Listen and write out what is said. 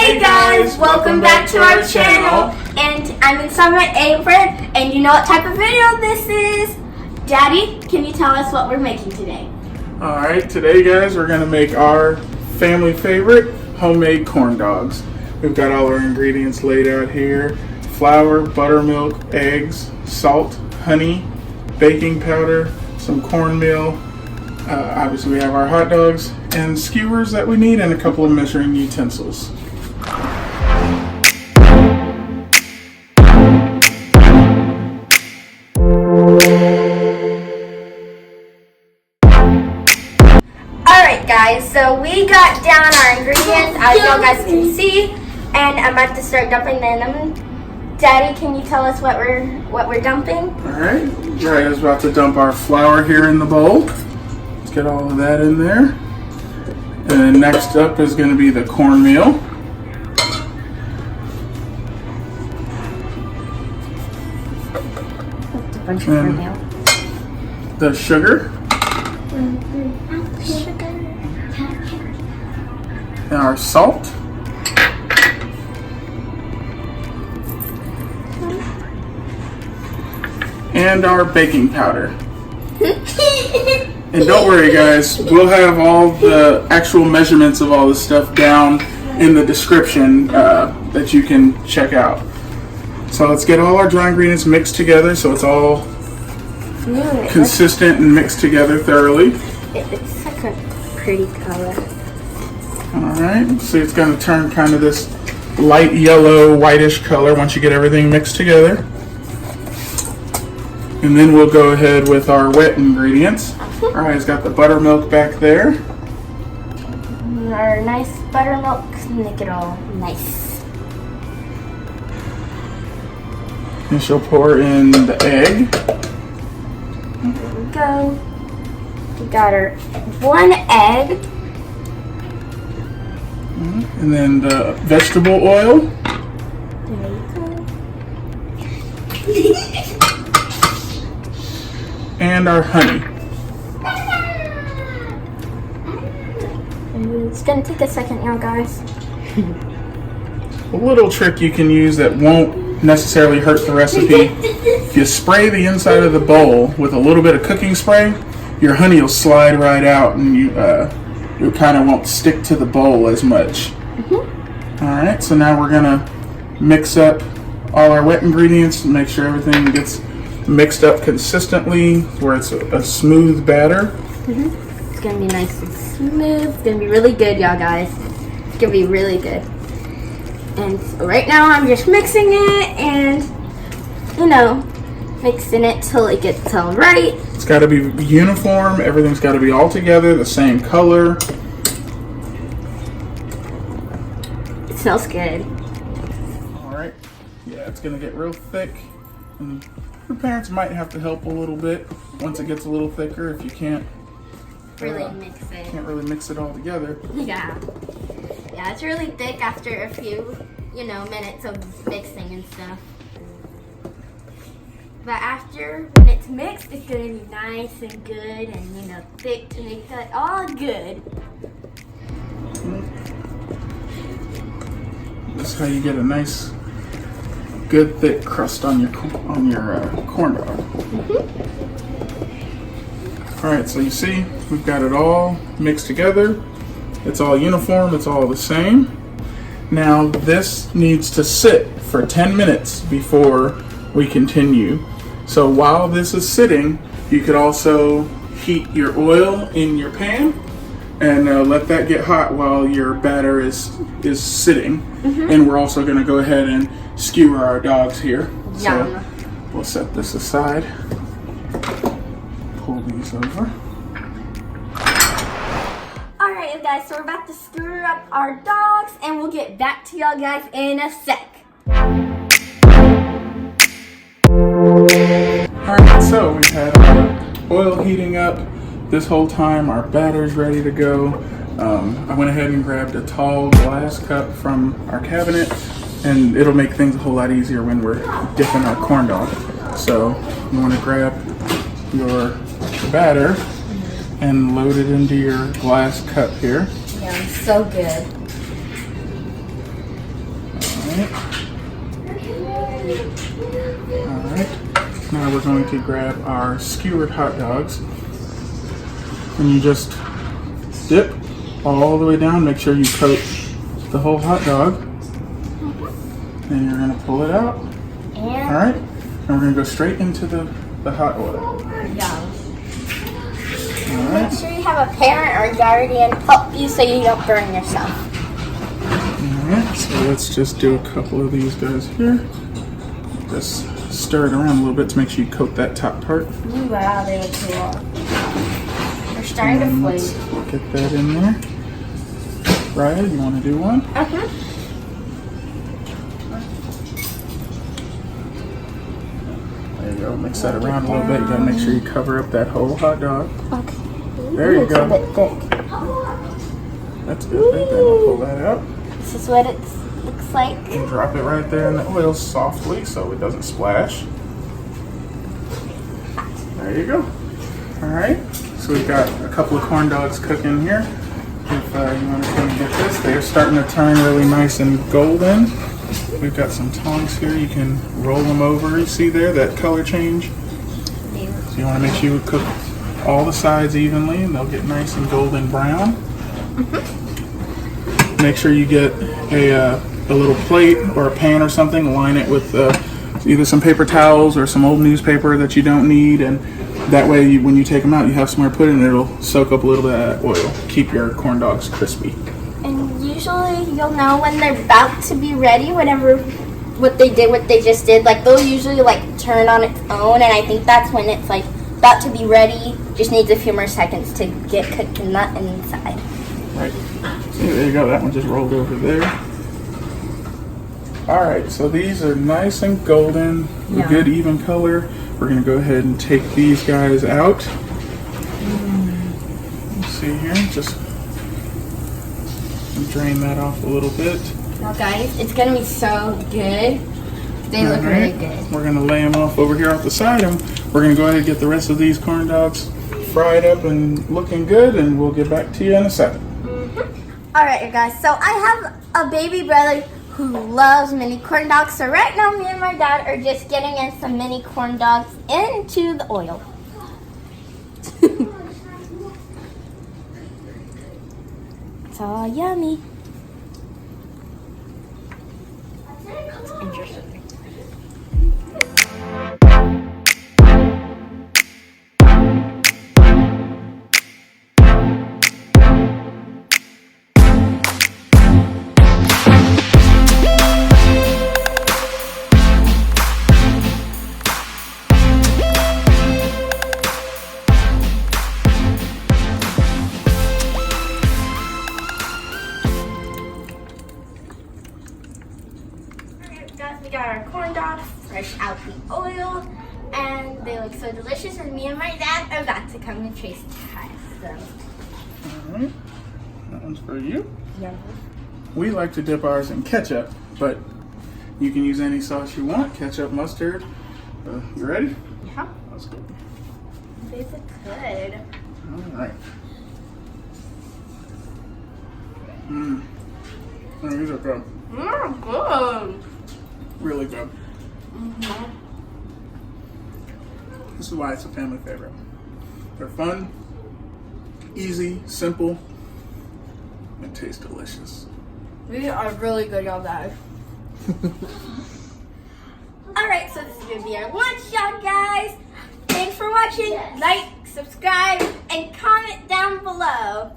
Hey guys, welcome back to our channel. And I'm in summer apron, and you know what type of video this is. Daddy, can you tell us what we're making today? Alright, today guys, we're going to make our family favorite homemade corn dogs. We've got all our ingredients laid out here. Flour, buttermilk, eggs, salt, honey, baking powder, some cornmeal. Obviously we have our hot dogs and skewers that we need and a couple of measuring utensils. Alright guys, so we got down our ingredients as you guys can see, and I'm about to start dumping them. Daddy, can you tell us what we're dumping? Alright, Riah's about to dump our flour here in the bowl. Let's get all of that in there. And then next up is going to be the cornmeal. Bunch of cornmeal. The sugar. And our salt. And our baking powder. And don't worry guys, we'll have all the actual measurements of all this stuff down in the description that you can check out. So let's get all our dry ingredients mixed together so it's all consistent and mixed together thoroughly. It's such a pretty color. Alright, so it's going to turn kind of this light yellow, whitish color once you get everything mixed together. And then we'll go ahead with our wet ingredients. Alright, it's got the buttermilk back there. Our nice buttermilk, make it all nice. And she'll pour in the egg. There we go. We got our one egg. And then the vegetable oil. There you go. And our honey. It's gonna take a second, y'all guys. A little trick you can use that won't necessarily hurt the recipe. If you spray the inside of the bowl with a little bit of cooking spray, your honey will slide right out and you kind of won't stick to the bowl as much. Alright, so now we're gonna mix up all our wet ingredients and make sure everything gets mixed up consistently where it's a smooth batter. It's gonna be nice and smooth. It's gonna be really good, y'all guys. It's gonna be really good. And so right now I'm just mixing it and, mixing it till it gets all right. It's got to be uniform. Everything's got to be all together, the same color. It smells good. Alright. Yeah, it's going to get real thick. And your parents might have to help a little bit once it gets a little thicker if you can't Really mix it. Can't really mix it all together. Yeah. Yeah, it's really thick after a few, minutes of mixing and stuff. But after, when it's mixed, it's gonna be nice and good and, thick to make it all good. That's how you get a nice, good thick crust on your corn dog. All right, so you see, we've got it all mixed together. It's all uniform, it's all the same. Now this needs to sit for 10 minutes before we continue. So while this is sitting, you could also heat your oil in your pan and let that get hot while your batter is sitting. And we're also gonna go ahead and skewer our dogs here. Yum. So we'll set this aside. Pull these over. Alright, you guys, so we're about to skewer up our dogs and we'll get back to y'all guys in a sec. Alright, so we've had our oil heating up this whole time. Our batter's ready to go. I went ahead and grabbed a tall glass cup from our cabinet, and it'll make things a whole lot easier when we're dipping our corn dog. So you want to grab your batter and load it into your glass cup here. Yeah, so good. Alright, now we're going to grab our skewered hot dogs, and you just dip all the way down, make sure you coat the whole hot dog, and you're going to pull it out. Alright, and we're going to go straight into the hot oil. Yeah. Alright. Make sure you have a parent or guardian help you so you don't burn yourself. Alright, so let's just do a couple of these guys here. Just stir it around a little bit to make sure you coat that top part. Ooh, wow, they look cool. They're starting to Let's float. get that in there. Raya, you want to do one? There you go. Mix that around a little bit. You gotta make sure you cover up that whole hot dog. Okay. There you go. It's a bit thick. That's good. Then we'll pull that out. This is what it looks like. And drop it right there in the oil softly so it doesn't splash. There you go. Alright, so we've got a couple of corn dogs cooking here. If you want to come and get this, they're starting to turn really nice and golden. We've got some tongs here. You can roll them over. You see there that color change? So you want to make sure you cook all the sides evenly and they'll get nice and golden brown. Make sure you get a little plate or a pan or something, line it with either some paper towels or some old newspaper that you don't need, and that way when you take them out you have somewhere to put it and it'll soak up a little bit of that oil. Keep your corn dogs crispy. And usually you'll know when they're about to be ready, whenever what they just did. Like they'll usually like turn on its own, and I think that's when it's like about to be ready. Just needs a few more seconds to get cooked in that inside. Right. See, there you go. That one just rolled over there. Alright, so these are nice and golden, a good even color. We're going to go ahead and take these guys out. Let's see here, just drain that off a little bit. Well guys, it's going to be so good. They look really good. We're going to lay them off over here off the side, and we're going to go ahead and get the rest of these corn dogs fried up and looking good, and we'll get back to you in a second. Alright you guys, so I have a baby brother who loves mini corn dogs. So right now me and my dad are just getting in some mini corn dogs into the oil. It's all yummy. It's interesting. Guys, we got our corn dogs fresh out the oil, and they look so delicious. And me and my dad are about to come and taste test. So. Alright, that one's for you. Yeah. We like to dip ours in ketchup, but you can use any sauce you want. Ketchup, mustard. You ready? Yeah. Let's go. These look good. Alright. These are good. Good. Really good. This is why it's a family favorite. They're fun, easy, simple, and taste delicious. These are really good, y'all guys. Alright, so this is going to be our lunch, y'all guys. Thanks for watching. Like, subscribe, and comment down below.